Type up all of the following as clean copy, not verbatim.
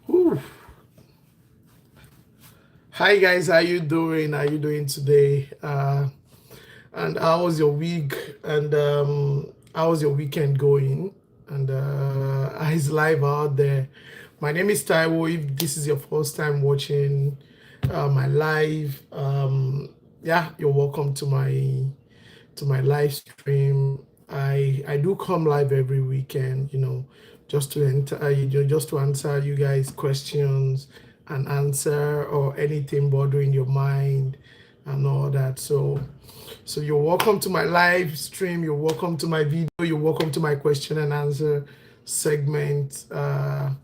Whew. Hi guys, how you doing? How you doing today? And how was your week? And how was your weekend going? And how's life out there? My name is Taiwo. If this is your first time watching my live, yeah, you're welcome to my live stream. I do come live every weekend, just to enter, just to answer you guys questions and answer or anything bothering your mind and all that. So you're welcome to my live stream. You're welcome to my video. You're welcome to my question and answer segment. Where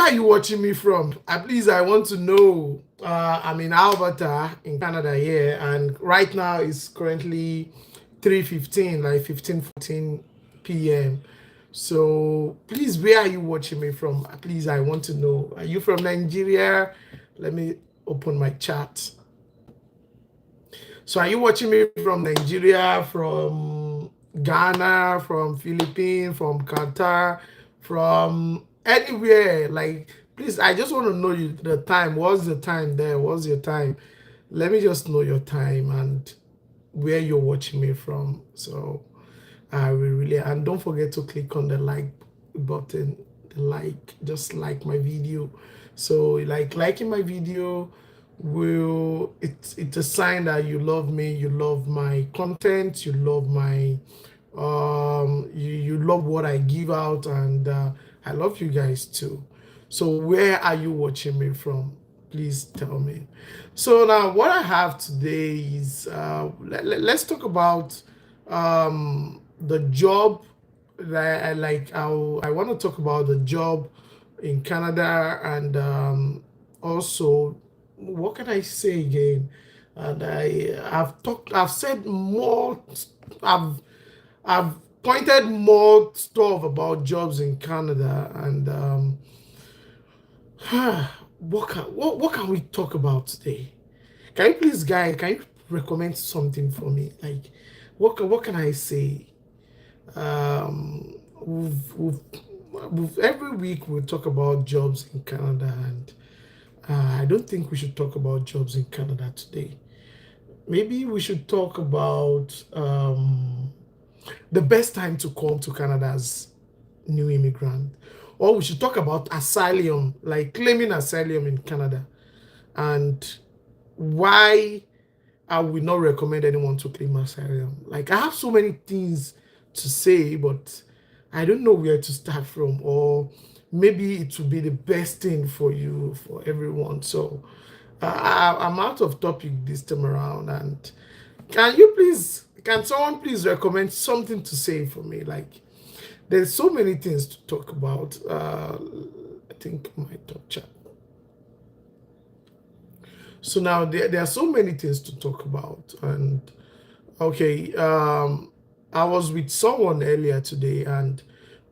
are you watching me from? Please, I want to know. I'm in Alberta in Canada here, and right now it's currently 3:15, like 15:14 p.m. So please, where are you watching me from? Please, I want to know. Are you from Nigeria? Let me open my chat. So are you watching me from Nigeria, from Ghana, from Philippines, from Qatar, from anywhere? Like, please, I just want to know the time. What's the time there? What's your time? Let me just know your time and where you're watching me from. So I will really, and don't forget to click on the like button, just like my video. So like liking my video will it's a sign that you love me, you love my content, you love my you love what I give out, and I love you guys too. So where are you watching me from? Please tell me. So now what I have today is let's talk about the job that I like. I want to talk about the job in Canada, and also what can I say again? And I've said more. I've I've pointed more stuff about jobs in Canada, and what can we talk about today? Can you please, guy? Can you recommend something for me? Like, what can I say? Every week we talk about jobs in Canada, and I don't think we should talk about jobs in Canada today. Maybe we should talk about the best time to come to Canada as new immigrant, or we should talk about asylum, like claiming asylum in Canada, and why I would not recommend anyone to claim asylum. Like, I have so many things to say, but I don't know where to start from, or maybe it would be the best thing for you, for everyone. So I'm out of topic this time around, and can someone please recommend something to say for me? Like, there's so many things to talk about. I think my top chat. So now there are so many things to talk about, and okay, I was with someone earlier today, and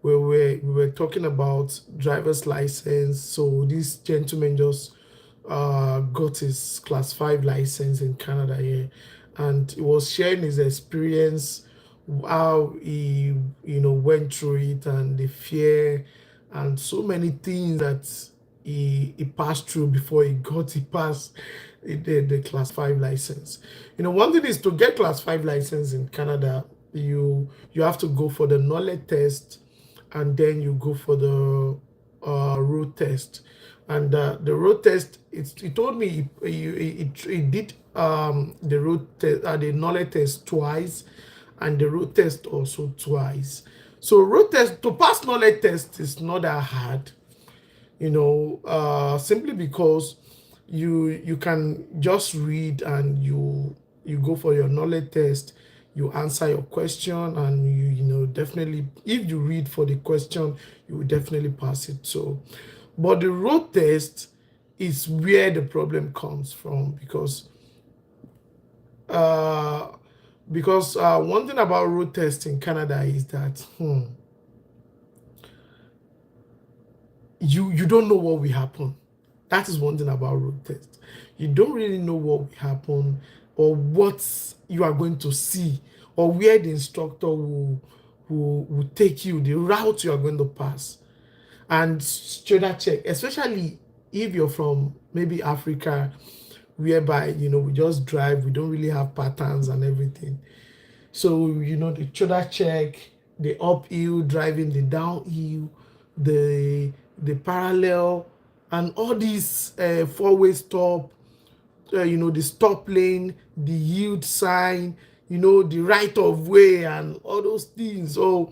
we were talking about driver's license. So this gentleman just got his class 5 license in Canada here, and he was sharing his experience, how he went through it, and the fear and so many things that he passed through before he passed the class 5 license. One thing is, to get class 5 license in Canada, you have to go for the knowledge test, and then you go for the road test. And the road test, he told me he did the road test, the knowledge test twice, and the road test also twice. So road test, to pass knowledge test is not that hard, simply because you can just read, and you go for your knowledge test, you answer your question, and definitely, if you read for the question, you will definitely pass it. So, but the road test is where the problem comes from, uh one thing about road test in Canada is that you don't know what will happen. That is one thing about road test. You don't really know what will happen, or what you are going to see, or where the instructor will take you, the route you are going to pass. and shoulder check, especially if you're from maybe Africa, whereby we just drive, we don't really have patterns and everything. So the shoulder check, the uphill driving, the downhill, the parallel, and all these four-way stop, the stop lane, the yield sign, the right of way, and all those things. So,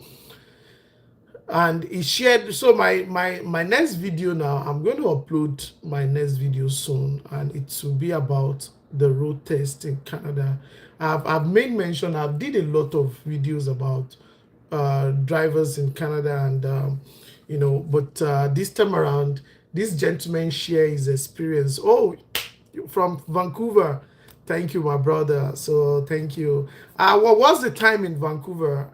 and he shared. So my next video now, I'm going to upload my next video soon, and it will be about the road test in Canada. I've made mention, I've did a lot of videos about drivers in Canada, and but this time around, this gentleman share his experience. Oh, from Vancouver. Thank you, my brother. So thank you. What was the time in Vancouver?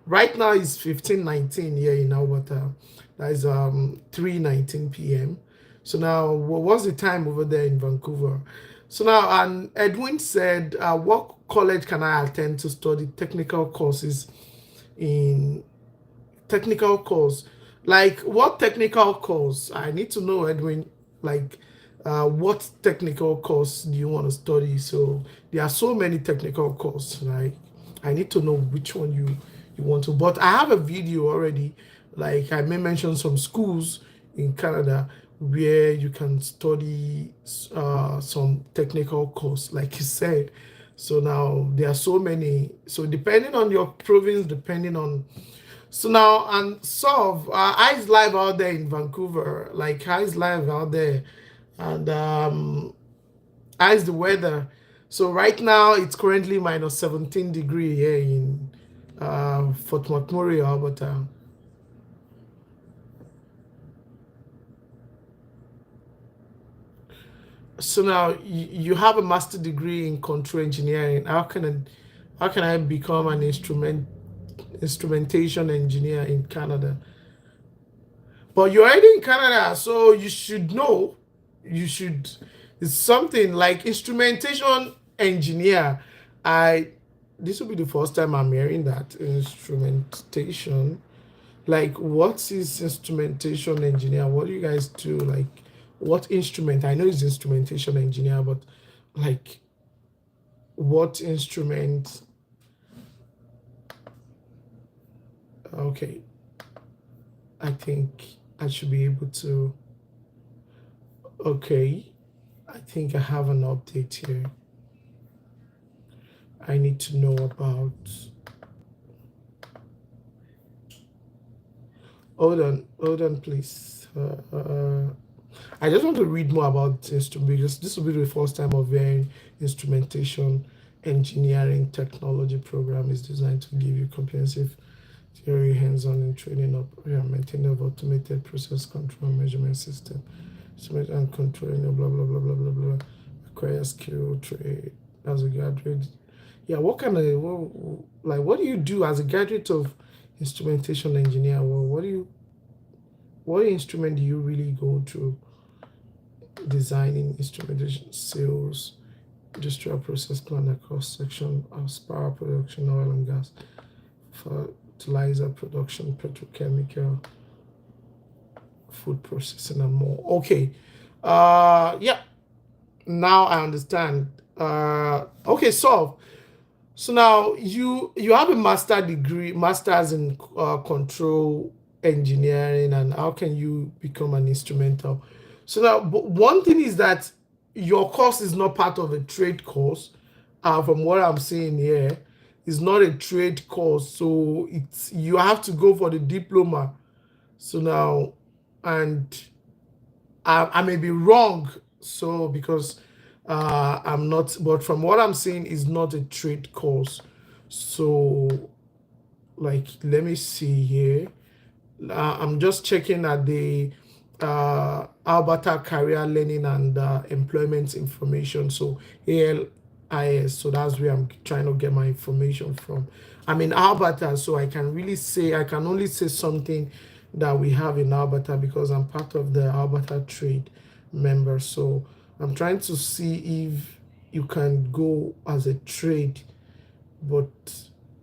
Right now it's 15:19 here in Alberta. That is 3:19 p.m. So now, what was the time over there in Vancouver? So now, and Edwin said, what college can I attend to study technical courses in technical course? Like, what technical course? I need to know, Edwin, like, what technical course do you want to study? So there are so many technical courses, right? I need to know which one you want to. But I have a video already. Like, I may mention some schools in Canada where you can study some technical course, like you said. So now there are so many. So depending on your province, depending on. So now, and Ice Live out there in Vancouver, like Ice Live out there, and Ice the weather. So right now it's currently minus 17 degree here in Fort McMurray, Alberta. So now you have a master degree in control engineering. How can I become an instrumentation engineer in Canada? But you're already in Canada, so you should know. You should. It's something like instrumentation engineer. I. This will be the first time I'm hearing that instrumentation. Like, what is instrumentation engineer? What do you guys do? Like, what instrument? I know it's instrumentation engineer, but like, what instrument? Okay, I think I should be able to. Okay, I think I have an update here. I need to know about. Hold on, please. I just want to read more about instrument because this will be the first time of hearing instrumentation engineering technology program is designed to give you comprehensive theory, hands-on, and training of maintaining of automated process control measurement system, instrument and controlling blah blah blah blah blah blah. Acquire skill trade as a graduate. Yeah, what kind of what do you do as a graduate of instrumentation engineer? Well, what instrument do you really go through? Designing instrumentation, sales, industrial process plant across section of power production, oil and gas, fertilizer production, petrochemical, food processing, and more. Okay. Yeah. Now I understand. Okay, so now you have a master's in control engineering, and how can you become an instrumental? So now, one thing is that your course is not part of a trade course. From what I'm seeing here, it's not a trade course, so you have to go for the diploma. So now, and I may be wrong, so because I'm not, but from what I'm seeing, is not a trade course. So, like, let me see here. I'm just checking at the Alberta Career Learning and Employment Information. So ALIS. So that's where I'm trying to get my information from. I'm in Alberta, so I can only say something that we have in Alberta because I'm part of the Alberta Trade member. So I'm trying to see if you can go as a trade, but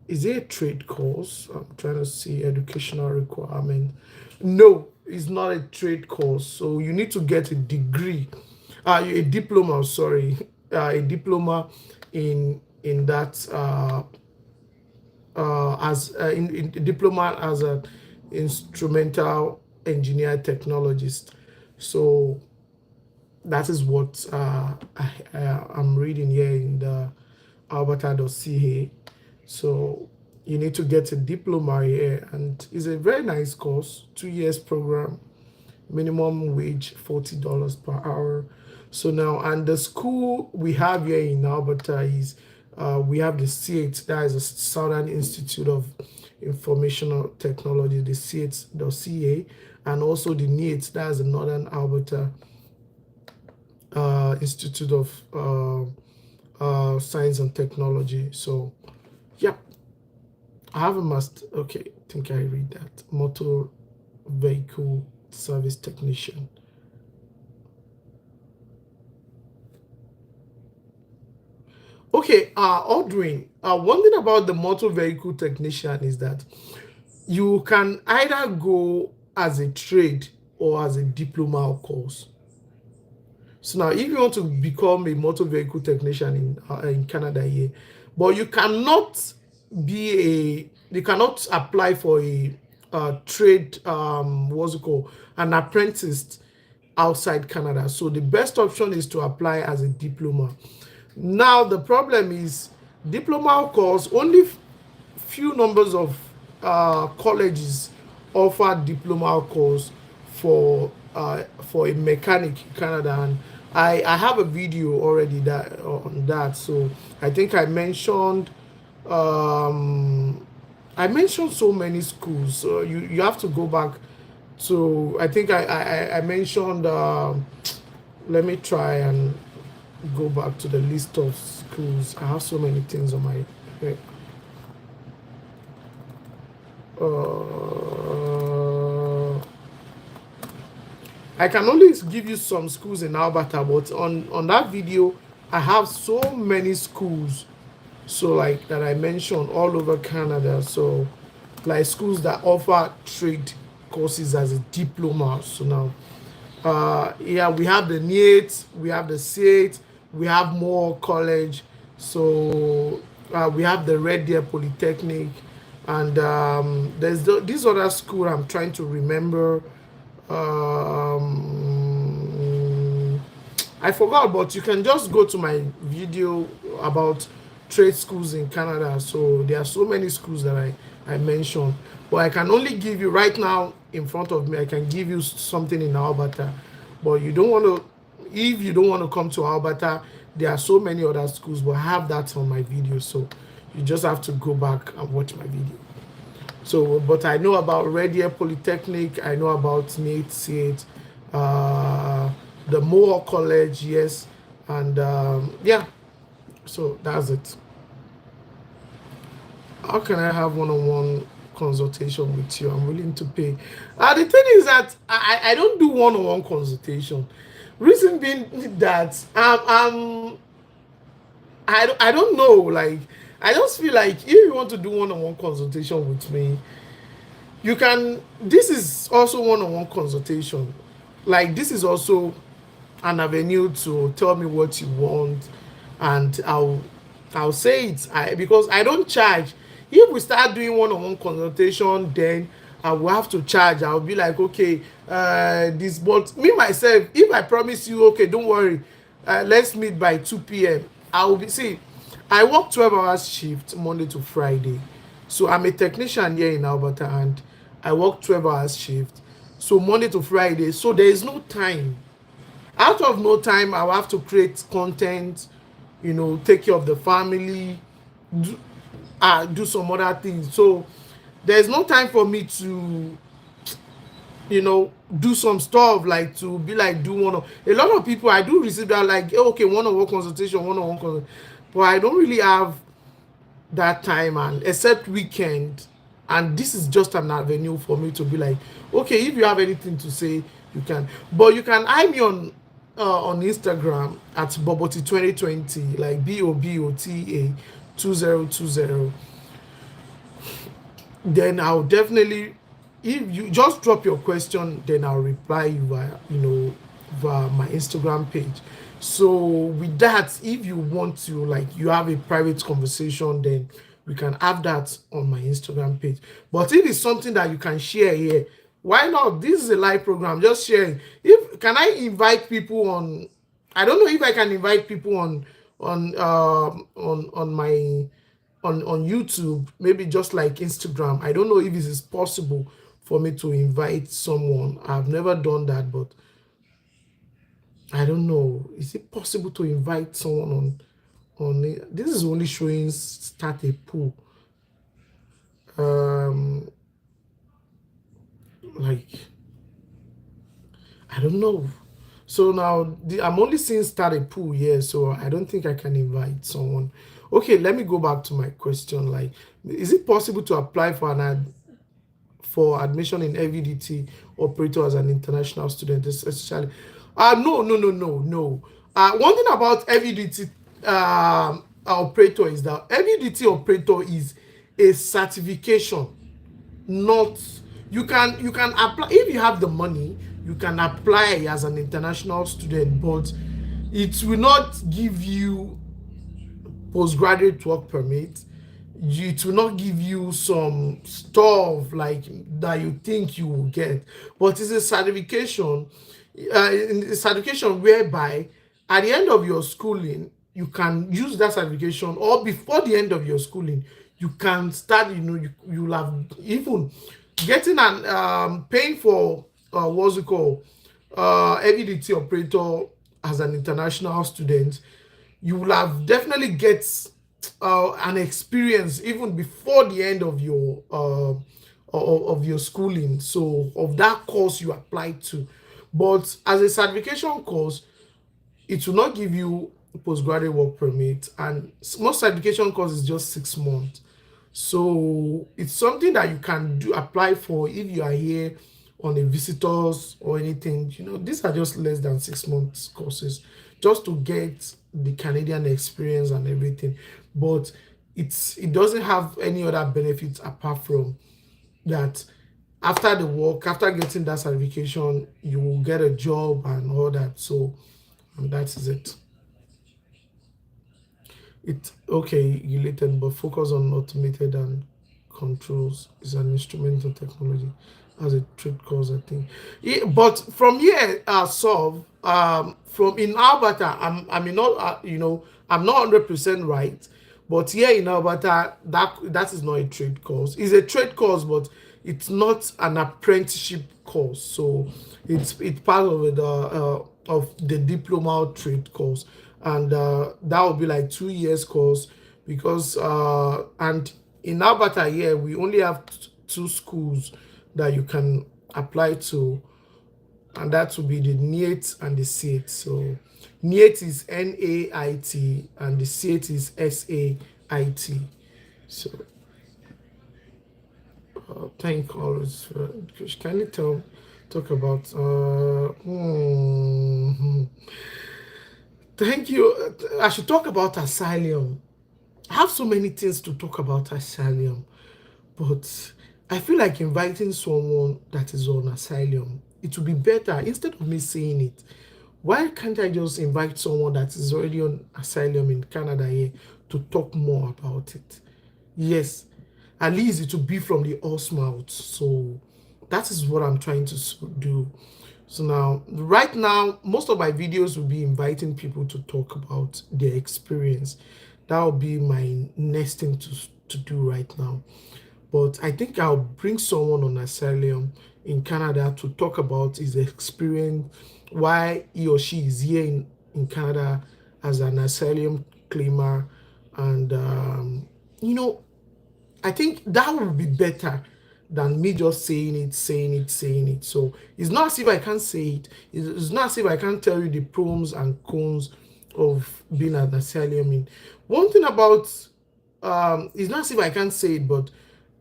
is it a trade course? I'm trying to see educational requirement. No, is not a trade course, so you need to get a degree, a diploma. Sorry, a diploma in that as in diploma as an instrumental engineer technologist. So that is what I'm reading here in the alberta.ca. So you need to get a diploma here, and it's a very nice course, 2 years program, minimum wage $40 per hour. So now, and the school we have here in Alberta is we have the CATE, that is the Southern Institute of Informational Technology, the CATE.ca, and also the NIATE, that is the Northern Alberta Institute of Science and Technology. So, yeah, I have a master. Okay, I think I read that. Motor Vehicle Service Technician. Okay, Audrey, one thing about the motor vehicle technician is that you can either go as a trade or as a diploma course. So now, if you want to become a motor vehicle technician in Canada here, but you cannot you cannot apply for a trade, what's it called, an apprentice outside Canada. So the best option is to apply as a diploma. Now the problem is diploma course, only few numbers of colleges offer diploma course for a mechanic in Canada, and I have a video already that on that. So I think I mentioned so many schools. So you have to go back to, I think I mentioned let me try and go back to the list of schools. I have so many things on my head. I can only give you some schools in Alberta, but on that video, I have so many schools. So like that I mentioned all over Canada. So like schools that offer trade courses as a diploma. So now, yeah, we have the NIATE, we have the CATE, we have more college. So we have the Red Deer Polytechnic, and there's this other school I'm trying to remember. I forgot, but you can just go to my video about trade schools in Canada. So there are so many schools that I mentioned, but I can only give you right now in front of me. I can give you something in Alberta, but you don't want to. If you don't want to come to Alberta, there are so many other schools, but I have that on my video, so you just have to go back and watch my video. So, but I know about Red Deer Polytechnic, I know about NATE, CATE, the Moore College, yes, and yeah, so that's it. How can I have one-on-one consultation with you? I'm willing to pay. The thing is that I don't do one-on-one consultation. Reason being that I don't know, like I just feel like if you want to do one-on-one consultation with me, you can. This is also one-on-one consultation. Like this is also an avenue to tell me what you want, and I'll say it. Because I don't charge. If we start doing one-on-one consultation, then I will have to charge. I'll be like, okay, this, but me myself, if I promise you, okay, don't worry, let's meet by 2 p.m. I will be, see, I work 12 hours shift Monday to Friday. So I'm a technician here in Alberta, and I work 12 hours shift. So Monday to Friday. So there is no time. Out of no time, I will have to create content, take care of the family, do some other things. So there's no time for me to do some stuff, like to be like do one of a lot of people. I do receive that, like, okay, one-on-one consultation, but I don't really have that time, and except weekend. And this is just an avenue for me to be like, okay, if you have anything to say, you can. But you can eye me on Instagram at Boboti2020, like BOBOTA 2020. Then I'll definitely if you just drop your question, then I'll reply you via, via my Instagram page. So with that, if you want to, like, you have a private conversation, then we can have that on my Instagram page. But if it's something that you can share here, why not? This is a live program, just sharing. If can I invite people on, I don't know if I can invite people on my on YouTube, maybe just like Instagram. I don't know if it is possible for me to invite someone. I've never done that, but I don't know. Is it possible to invite someone on it? This is only showing start a pool. Um, like I don't know. So now I'm only seeing start a pool here, so I don't think I can invite someone. Okay, let me go back to my question. Like, is it possible to apply for for admission in LVDT operator as an international student, especially? No, no, no, no, no. One thing about LVDT operator is that LVDT operator is a certification, not, you can apply if you have the money. You can apply as an international student, but it will not give you postgraduate work permit. It will not give you some stuff like that you think you will get, but it's a certification, a certification whereby at the end of your schooling you can use that certification, or before the end of your schooling you can start, you'll have even getting an paying for what's it called, LVDT operator as an international student. You will have definitely get an experience even before the end of your schooling, so of that course you applied to. But as a certification course, it will not give you postgraduate work permit, and most certification course is just 6 months. So it's something that you can do apply for if you are here on a visitors or anything. These are just less than 6 months courses, just to get the Canadian experience and everything. But it doesn't have any other benefits apart from that. After the work, after getting that certification, you will get a job and all that. So, and that is it. It okay, related, but focus on automated and controls is an instrumental technology as a trade course, I think. Yeah, but from here, solve from in Alberta, I mean not I'm not 100% right, but here in Alberta, that is not a trade course. It's a trade course, but it's not an apprenticeship course. So it's part of the diploma trade course, and that will be like 2 years course, because and in Alberta here we only have two schools that you can apply to, and that will be the NAIT and the SAIT. So NAIT is NAIT and the SAIT is SAIT. So thank always for, can you talk about thank you. I should talk about Asylum. I have so many things to talk about Asylum, but I feel like inviting someone that is on Asylum, it would be better instead of me saying it. Why can't I just invite someone that is already on Asylum in Canada here to talk more about it? Yes, at least it will be from the horse mouth. So that is what I'm trying to do. So now, right now, most of my videos will be inviting people to talk about their experience. That will be my next thing to do right now. But I think I'll bring someone on Asylum in Canada to talk about his experience, why he or she is here in Canada as an asylum claimer. And, I think that would be better than me just saying it. So it's not as if I can't say it. It's not as if I can't tell you the pros and cons of being an asylum. In one thing about it's not as if I can't say it, but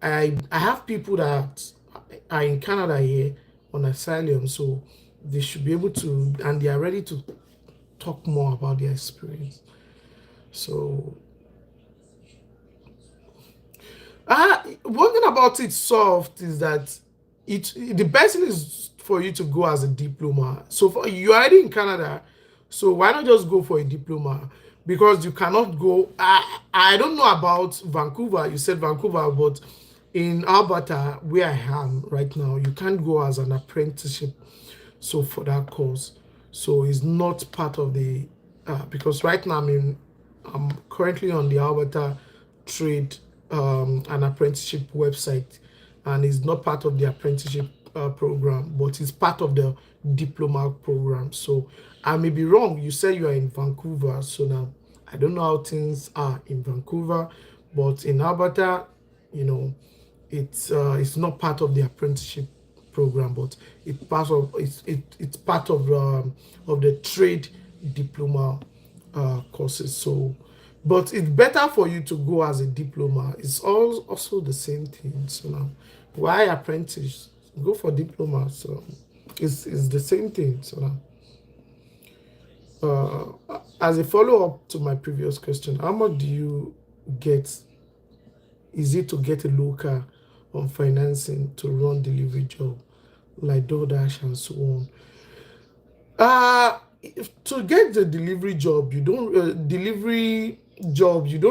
I have people that are in Canada here on asylum, so they should be able to, and they are ready to talk more about their experience. So one thing about it soft is that the best thing is for you to go as a diploma. So for you're already in Canada, so why not just go for a diploma? Because you cannot go. I don't know about Vancouver. You said Vancouver, but in Alberta, where I am right now, you can't go as an apprenticeship. So for that course, so it's not part of the because right now I'm currently on the Alberta Trade an apprenticeship website, and it's not part of the apprenticeship program, but it's part of the diploma program. So I may be wrong. You said you are in Vancouver, so now I don't know how things are in Vancouver, but in Alberta, you know, it's not part of the apprenticeship program, but it's part of the trade diploma courses. So, but it's better for you to go as a diploma. It's all also the same thing. So now, why apprentice? Go for diploma. So it's the same thing. So now, as a follow up to my previous question, how much do you get? Is it to get a local on financing to run delivery job like DoorDash and so on? To get the delivery job, you don't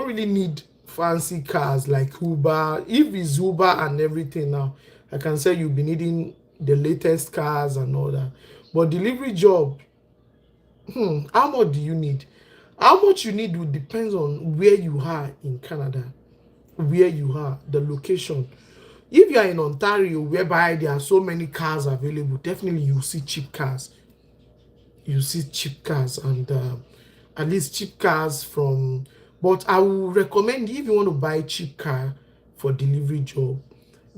really need fancy cars like Uber. If it's Uber and everything now, I can say you'll be needing the latest cars and all that. But delivery job, how much do you need? How much you need will depends on where you are in Canada, where you are, the location. If you are in Ontario, whereby there are so many cars available, definitely you see cheap cars. You see cheap cars and at least cheap cars from. But I will recommend if you want to buy cheap car for delivery job,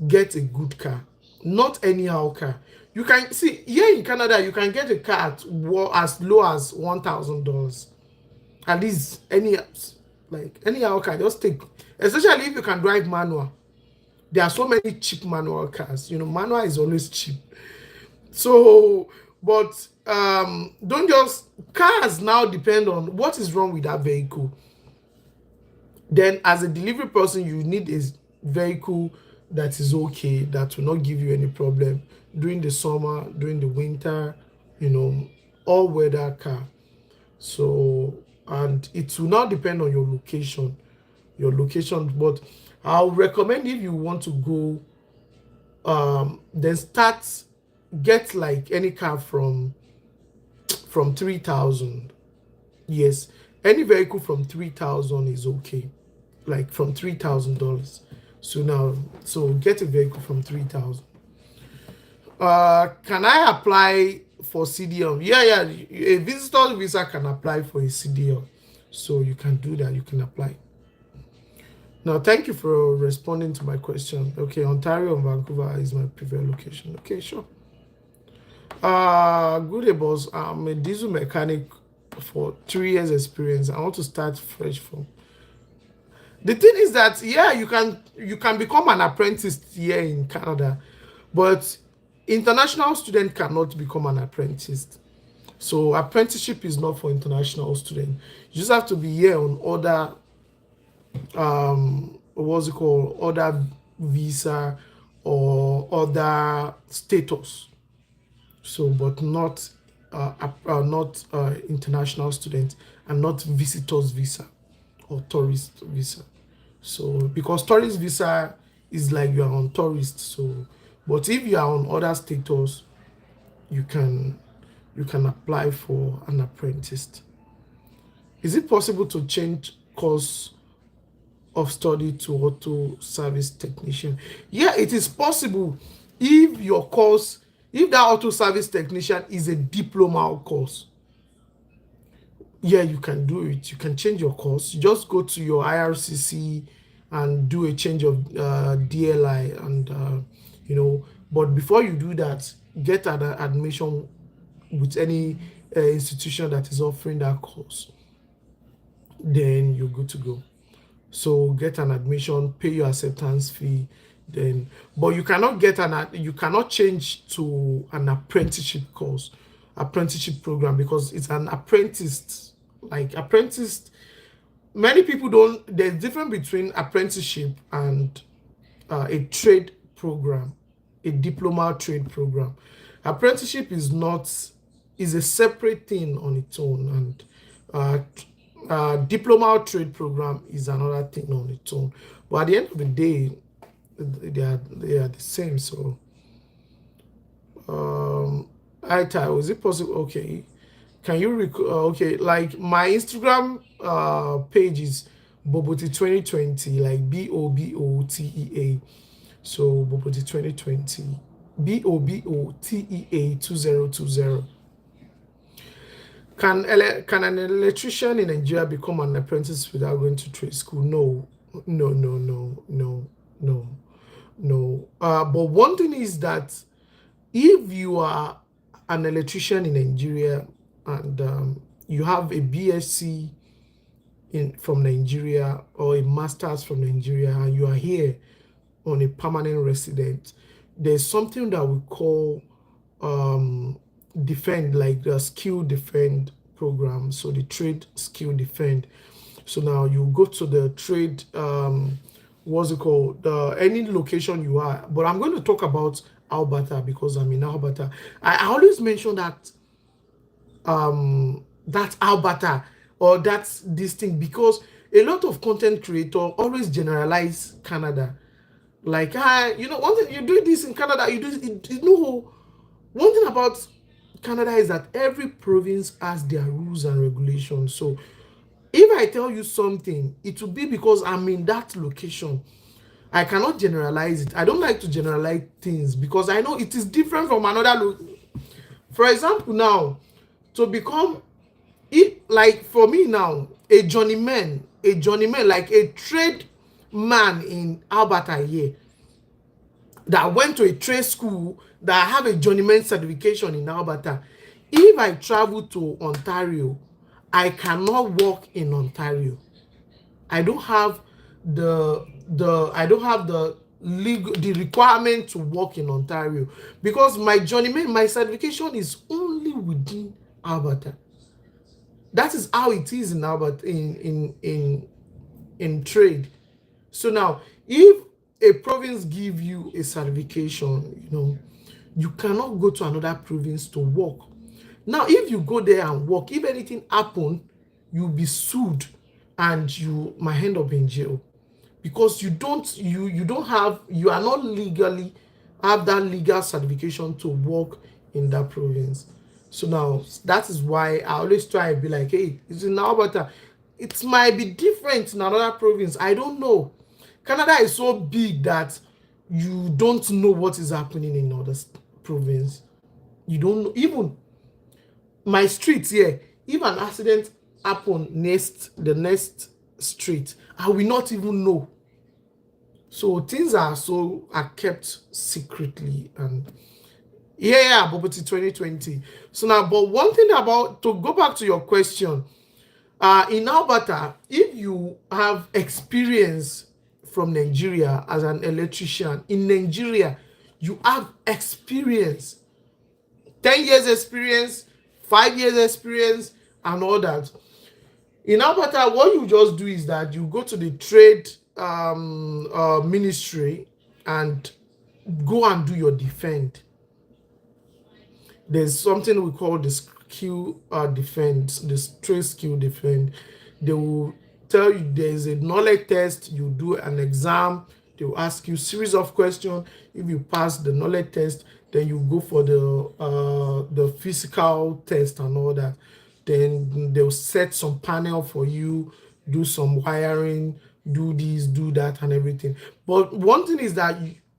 get a good car, not anyhow car. You can see here in Canada, you can get a car at as low as $1,000. At least anyhow car, just take. Especially if you can drive manual. There are so many cheap manual cars. Manual is always cheap. So, but don't just cars now depend on what is wrong with that vehicle. Then, as a delivery person, you need a vehicle that is okay, that will not give you any problem during the summer, during the winter, all weather car. So, and it will now depend on your location. But I'll recommend if you want to go, then get like any car from 3,000. Yes, any vehicle from 3,000 is okay, like from $3,000. So get a vehicle from 3,000. Can I apply for CDL? Yeah. A visitor visa can apply for a CDL, so you can do that. You can apply. Now, thank you for responding to my question. Okay, Ontario and Vancouver is my preferred location. Okay, sure. Good day, boss. I'm a diesel mechanic for 3 years experience. I want to start fresh from. The thing is that you can become an apprentice here in Canada, but international student cannot become an apprentice. So apprenticeship is not for international students. You just have to be here on other what's it called, other visa or other status. So, but not international student, and not visitors visa or tourist visa. So, because tourist visa is like you are on tourist. So, but if you are on other status, you can apply for an apprentice. Is it possible to change course of study to auto service technician? Yeah, it is possible if that auto service technician is a diploma course. Yeah, you can do it. You can change your course. You just go to your IRCC and do a change of DLI, and but before you do that, get an admission with any institution that is offering that course. Then you're good to go. So get an admission, pay your acceptance fee, then. But you cannot change to an apprenticeship program, because it's an apprentice. Like apprentice, many people don't. There's difference between apprenticeship and a trade program. a diploma trade program. Apprenticeship is not, is a separate thing on its own, and diploma trade program is another thing on its own. But at the end of the day, they are the same. So is it possible? Okay, can you okay, like my Instagram page is Boboti 2020, like BOBOTEA. So Boboti 2020, BOBOTEA 2020. Can an electrician in Nigeria become an apprentice without going to trade school? No, no, no, no, no, no, no. But one thing is that if you are an electrician in Nigeria and you have a BSc from Nigeria or a master's from Nigeria and you are here on a permanent resident, there's something that we call defend, like the skill defend program. So the trade skill defend. So now you go to the trade what's it called, any location you are, but I'm going to talk about Alberta because I'm in Alberta. I always mention that that's Alberta or that's this thing because a lot of content creators always generalize Canada. Like, one thing, you do this in Canada, you do it, no. One thing about Canada is that every province has their rules and regulations. So if I tell you something, it will be because I'm in that location. I cannot generalize it. I don't like to generalize things because I know it is different from another. For example, now, to become it, like for me now, a journeyman, like a trade man in Alberta here that went to a trade school that have a journeyman certification in Alberta. If I travel to Ontario, I cannot work in Ontario. I don't have the legal, the requirement to work in Ontario because my journeyman, my certification is only within Alberta. That is how it is in Alberta in trade. So now, if a province give you a certification, you cannot go to another province to work. Now, if you go there and work, if anything happen, you'll be sued and you might end up in jail because you are not legally have that legal certification to work in that province. So now that is why I always try to be like, hey, it's in Alberta. It might be different in another province. I don't know. Canada is so big that you don't know what is happening in other province. You don't know. Even my street here, if an accident happen the next street, I will not even know. So things are kept secretly. And Boboti 2020. So now, but one thing about, to go back to your question, in Alberta, if you have experience from Nigeria as an electrician in Nigeria, you have experience, 10 years experience, 5 years experience, and all that. In Alberta, what you just do is that you go to the trade ministry and go and do your defend. There's something we call the skill defend, the trade skill defend. They will tell you there's a knowledge test. You do an exam. They will ask you series of questions. If you pass the knowledge test, then you go for the physical test and all that. Then they'll set some panel for you, do some wiring, do this, do that, and everything. But one thing is that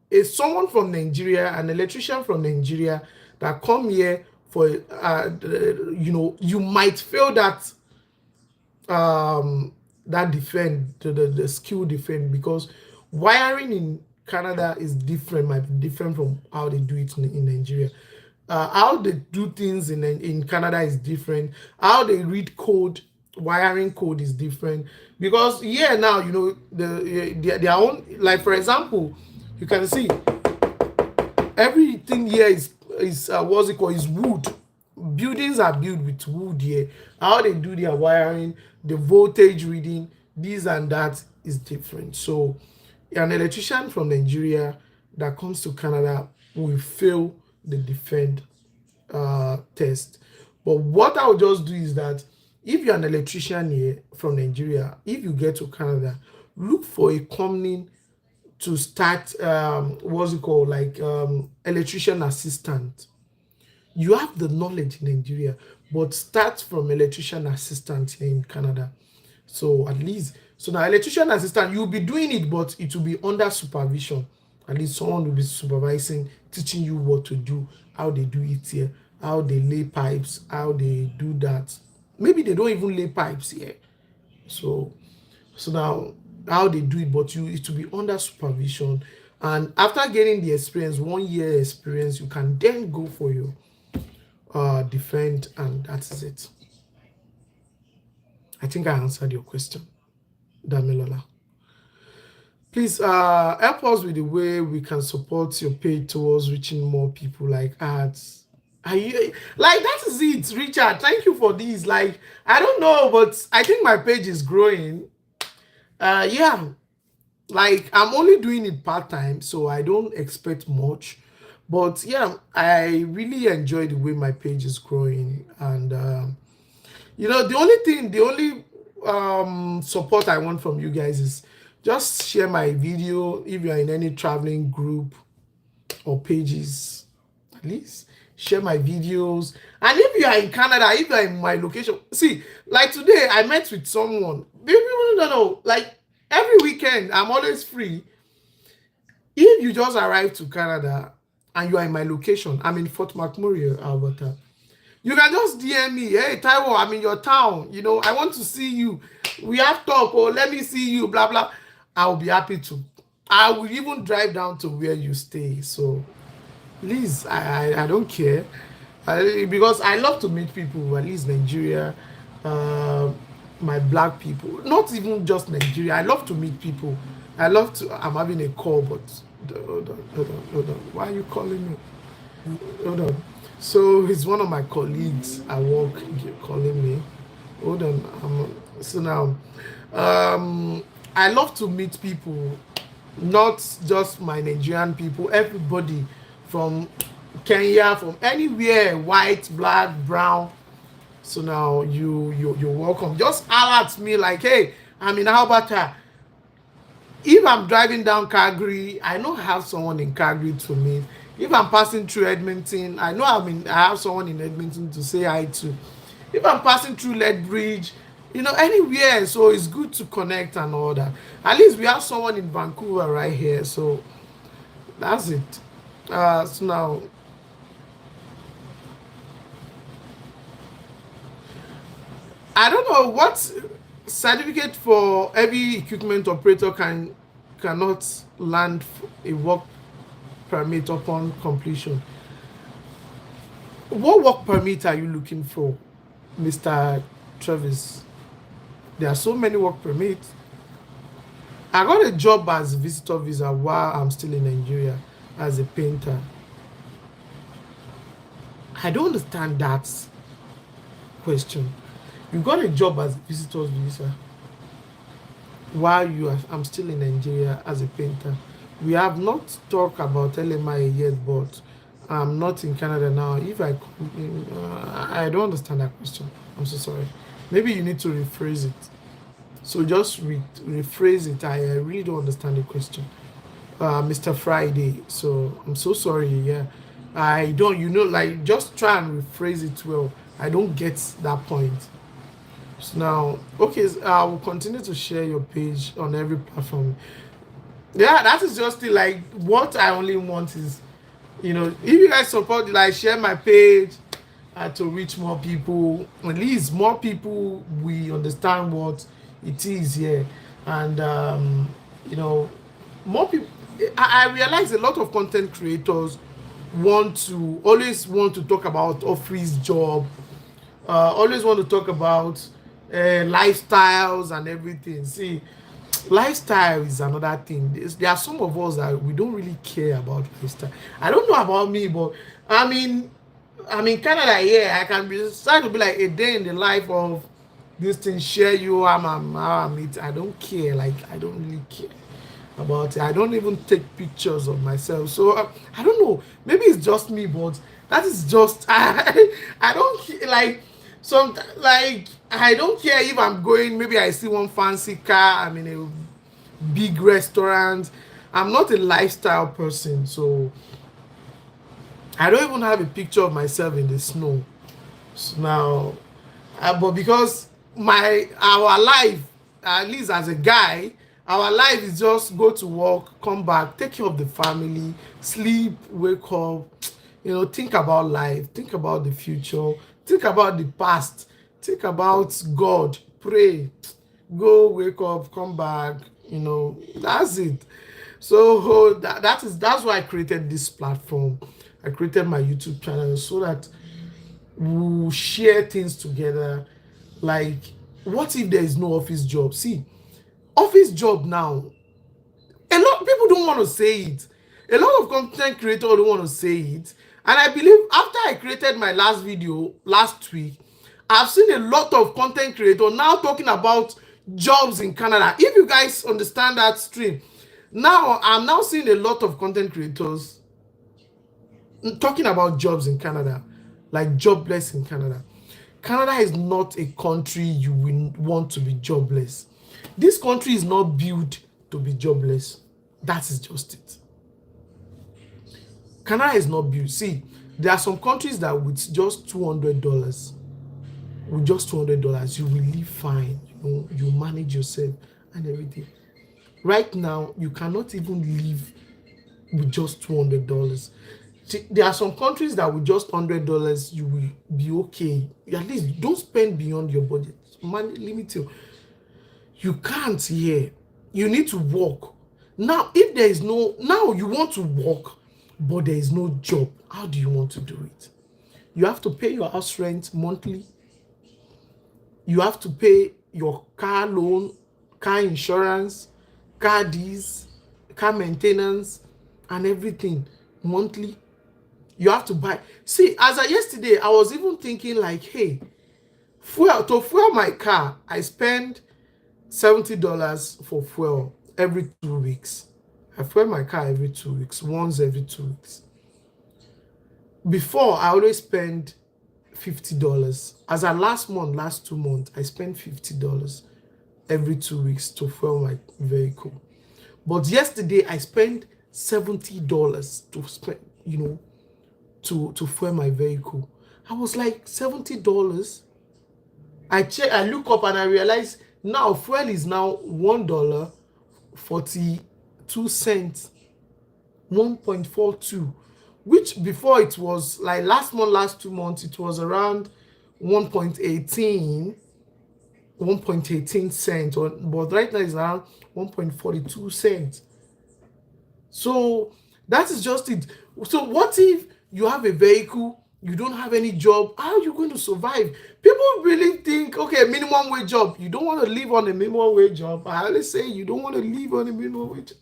if someone from Nigeria, an electrician from Nigeria that come here for you might fail that that defend, the skill defend, because wiring in Canada is different, might be different from how they do it in Nigeria. How they do things in Canada is different. How they read code, wiring code is different. Because here now, their own, like for example, you can see everything here is what's it called, is wood. Buildings are built with wood here. How they do their wiring, the voltage reading, this and that is different. So an electrician from Nigeria that comes to Canada will fail the defend test. But what I would just do is that if you're an electrician here from Nigeria, if you get to Canada, look for a company to start what's it called, like electrician assistant. You have the knowledge in Nigeria, but start from electrician assistant here in Canada. So at least, so now electrician assistant, you'll be doing it, but it will be under supervision. At least someone will be supervising, teaching you what to do, how they do it here, how they lay pipes, how they do that. Maybe they don't even lay pipes here. So now how they do it, but you it will be under supervision. And after getting the experience, 1 year experience, you can then go for your defend, and that is it. I think I answered your question, Damilola. Please help us with the way we can support your page towards reaching more people like ads. Are you like that is it, Richard? Thank you for this. Like, I don't know, but I think my page is growing. Yeah, like I'm only doing it part-time, so I don't expect much. But yeah, I really enjoy the way my page is growing. And the only thing, the only support I want from you guys is just share my video if you're in any traveling group or pages. At least share my videos. And if you are in Canada, if you are in my location, see, like today I met with someone. People don't know, like every weekend I'm always free. If you just arrive to Canada and you are in my location, I'm in Fort McMurray, Alberta, you can just DM me, hey Taiwo, I'm in your town, I want to see you. We have talk, or let me see you, blah blah. I'll be happy to. I will even drive down to where you stay. So please, I don't care. Because I love to meet people, at least Nigeria, my black people, not even just Nigeria. I love to meet people. I'm having a call, but hold on. Why are you calling me? Hold on. So it's one of my colleagues at work calling me. Hold on. So now, I love to meet people, not just my Nigerian people, everybody from Kenya, from anywhere, white, black, brown. So now you're welcome. Just alert me like, hey, I'm in Alberta. If I'm driving down Calgary, I know I have someone in Calgary to meet. If I'm passing through Edmonton, I know I have someone in Edmonton to say hi to. If I'm passing through Lethbridge, anywhere. So it's good to connect and all that. At least we have someone in Vancouver right here. So that's it. So now, I don't know what certificate for every equipment operator cannot land a work permit upon completion. What work permit are you looking for, Mr. Travis? There are so many work permits. I got a job as visitor visa while I'm still in Nigeria as a painter. I don't understand that question. You got a job as a visitor visa while I'm still in Nigeria as a painter. We have not talked about LMI yet, but I'm not in Canada now. If I don't understand that question. I'm so sorry. Maybe you need to rephrase it. So just rephrase it. I really don't understand the question, Mr. Friday. So I'm so sorry. Yeah, I don't. Like just try and rephrase it well. I don't get that point. So now, okay, I will continue to share your page on every platform. Yeah, that is just it. Like what I only want is, if you guys support, like share my page to reach more people. At least more people we understand what it is here, and more people. I realize a lot of content creators always want to talk about office job, always want to talk about lifestyles and everything. See, lifestyle is another thing. There are some of us that we don't really care about lifestyle. I don't know about me, but I'm in Canada. Yeah, I can be trying to be like a day in the life of this thing. Share you, I'm it. I don't care. Like I don't really care. about it. I don't even take pictures of myself. So I don't know. Maybe it's just me, but that is just I don't like some like I don't care if I'm going. Maybe I see one fancy car. I'm in a big restaurant. I'm not a lifestyle person, so I don't even have a picture of myself in the snow. So now, but because our life, at least as a guy, our life is just go to work, come back, take care of the family, sleep, wake up, think about life, think about the future, think about the past, think about God, pray, go wake up, come back, that's it. So that's why I created this platform. I created my YouTube channel so that we'll share things together. Like, what if there is no office job? See, office job now, a lot of people don't want to say it. A lot of content creators don't want to say it. And I believe after I created my last video last week, I've seen a lot of content creators now talking about jobs in Canada. If you guys understand that stream, now I'm now seeing a lot of content creators talking about jobs in Canada, like jobless in Canada. Canada is not a country you will want to be jobless. This country is not built to be jobless. That is just it. Canada is not built. See, there are some countries that with just $200, you will live fine. You manage yourself and everything. Right now, you cannot even live with just $200. There are some countries that with just $100 you will be okay. At least don't spend beyond your budget. Money limit you can't here. You need to work. Now, if there is no, now you want to work, but there is no job, how do you want to do it? You have to pay your house rent monthly. You have to pay your car loan, car insurance, car this, car maintenance, and everything monthly. You have to buy. See, as of yesterday, I was even thinking like, hey, to fuel my car, I spend $70 for fuel every 2 weeks. I fuel my car every 2 weeks, once every 2 weeks. Before, I always spend $50. As of last 2 months, I spent $50 every 2 weeks to fuel my vehicle. But yesterday, I spent $70 to spend, to fuel my vehicle. I was like, $70. I look up and I realize now fuel is now $1.42, 1.42, which before it was like last 2 months, it was around 1.18 cents, but right now it's around 1.42 cents. So that is just it. So what if you have a vehicle, you don't have any job? How are you going to survive? People really think, okay, minimum wage job. You don't want to live on a minimum wage job. I always say you don't want to live on a minimum wage job.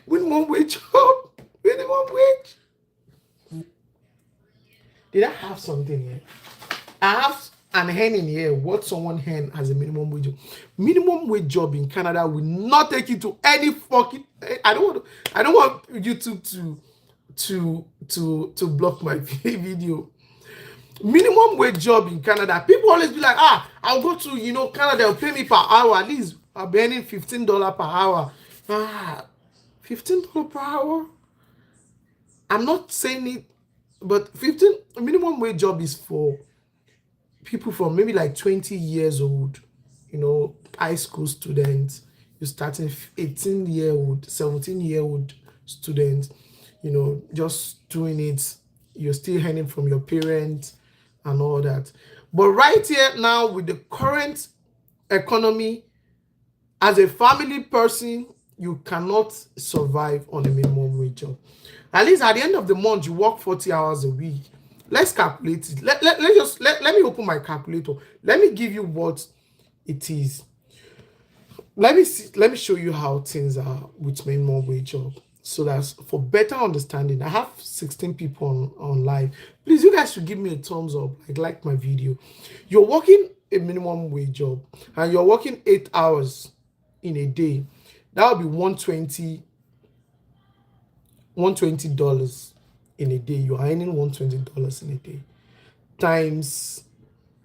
Minimum wage job. Minimum wage. Did I have something here? I have an hen in here. What someone hen as a minimum wage job. Minimum wage job in Canada will not take you to any fucking. I don't want YouTube to block my video. Minimum wage job in Canada. People always be like, I'll go to Canada. They'll pay me per hour. At least I'll be earning $15 per hour. $15 per hour. I'm not saying it, but minimum wage job is for people from maybe like 20 years old, high school students. You're starting 18-year-old, 17-year-old students, just doing it. You're still earning from your parents and all that. But right here now, with the current economy, as a family person, you cannot survive on a minimum wage job. At least at the end of the month, you work 40 hours a week. Let's calculate it. Let me open my calculator. Let me give you what it is. Let me show you how things are with minimum wage job. So that's for better understanding. I have 16 people on live. Please, you guys should give me a thumbs up. Like my video. You're working a minimum wage job and you're working 8 hours in a day. That would be 120 $120 in a day. You are earning $120 in a day times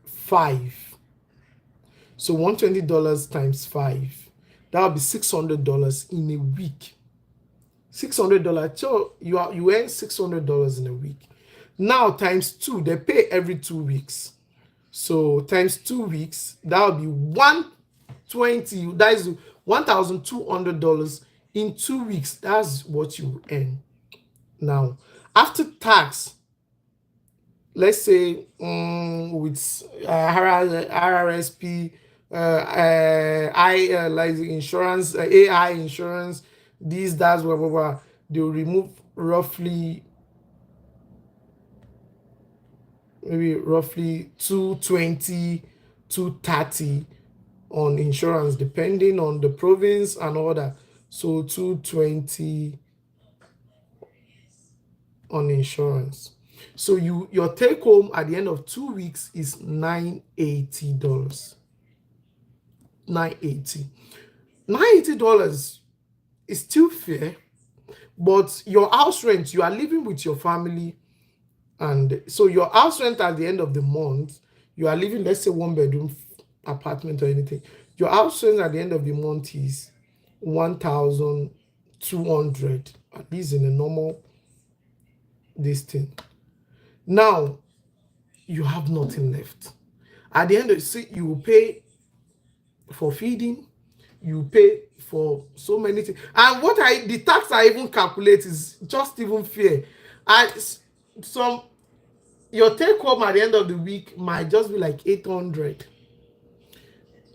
5. So $120 times 5, that will be $600 in a week. $600. So you earn $600 in a week. Now times 2, they pay every 2 weeks. So times 2 weeks, that will be 120. That is $1,200 in 2 weeks. That's what you earn. Now, after tax, let's say with RRSP, like insurance, AI insurance, these, that's blah blah blah, they'll remove roughly 220, 230 on insurance, depending on the province and all that. So 220 on insurance. So your take home at the end of 2 weeks is $980. $980 is still fair, but your house rent, you are living with your family, and so your house rent at the end of the month, you are living, let's say, 1-bedroom apartment or anything. Your house rent at the end of the month is 1,200, at least in a normal this thing. Now you have nothing left. At the end of the, you will pay for feeding, you pay for so many things, and the tax I even calculate is just even fair. Your take home at the end of the week might just be like 800.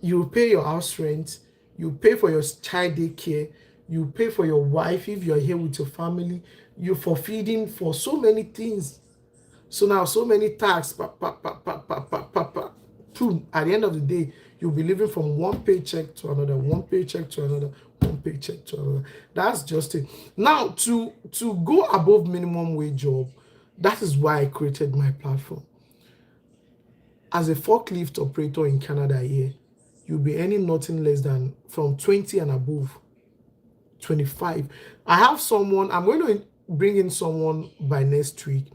You pay your house rent, you pay for your child daycare, you pay for your wife if you're here with your family, you for feeding, for so many things. So now so many tax, boom. At the end of the day, you'll be living from one paycheck to another, one paycheck to another, one paycheck to another. That's just it. Now to go above minimum wage job, that is why I created my platform. As a forklift operator in Canada here, you'll be earning nothing less than from 20 and above, 25. I have someone, I'm going to bring in someone by next week.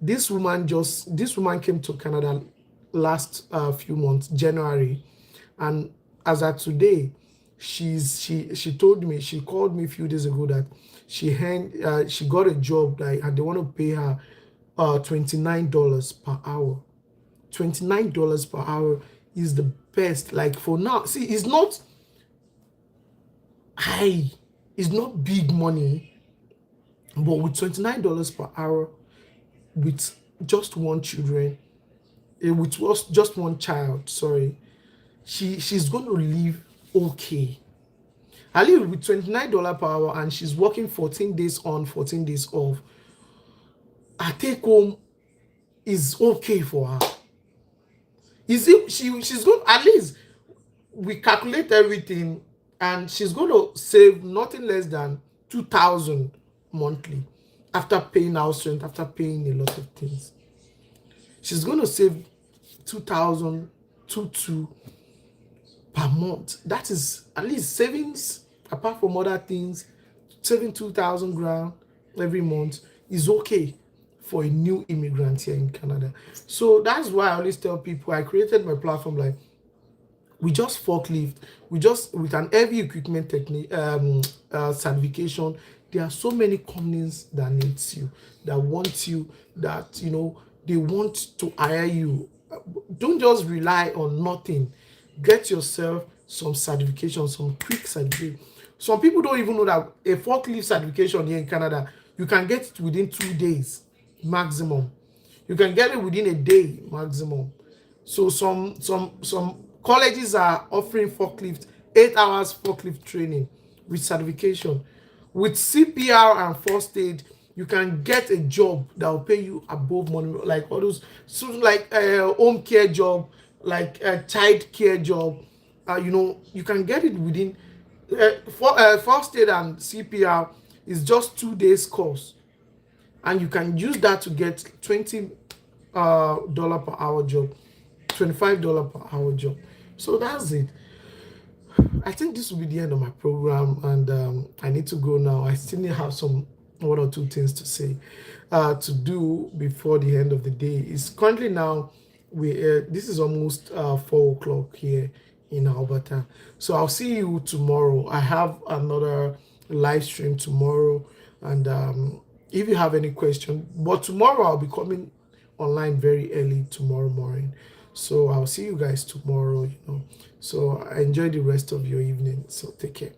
This woman came to Canada last few months, January, and as of today, she told me, she called me a few days ago that she got a job and they want to pay her $29 per hour. $29 per hour is the best. Like for now, see, it's not high, it's not big money, but with $29 per hour, with just one children, with just one child, sorry, she's going to live okay. I live with $29 per hour, and she's working 14 days on, 14 days off. Her take home is okay for her. She's going, at least we calculate everything, and she's going to save nothing less than $2,000 monthly after paying house rent, after paying a lot of things. She's going to save $2,000 per month. That is at least savings, apart from other things. Saving 2,000 grand every month is okay for a new immigrant here in Canada. So that's why I always tell people, I created my platform like, we just forklift, with an heavy equipment technique certification. There are so many companies that needs you, that want you, that they want to hire you. Don't just rely on nothing. Get yourself some certification, some quick certificate. Some people don't even know that a forklift certification here in Canada, you can get it within 2 days maximum. You can get it within a day maximum. So some colleges are offering forklift, 8 hours forklift training with certification. With CPR and first aid, you can get a job that will pay you above money, like all those, so like home care job, like a child care job. You can get it within first aid and CPR is just 2 days course, and you can use that to get $20 per hour job, $25 per hour job. So that's it. I think this will be the end of my program, and I need to go now. I still need to have some one or two things to say, to do before the end of the day. It's currently now, we this is almost 4 o'clock here in Alberta. So I'll see you tomorrow. I have another live stream tomorrow, and if you have any question, but tomorrow I'll be coming online very early tomorrow morning. So I'll see you guys tomorrow. So enjoy the rest of your evening. So take care.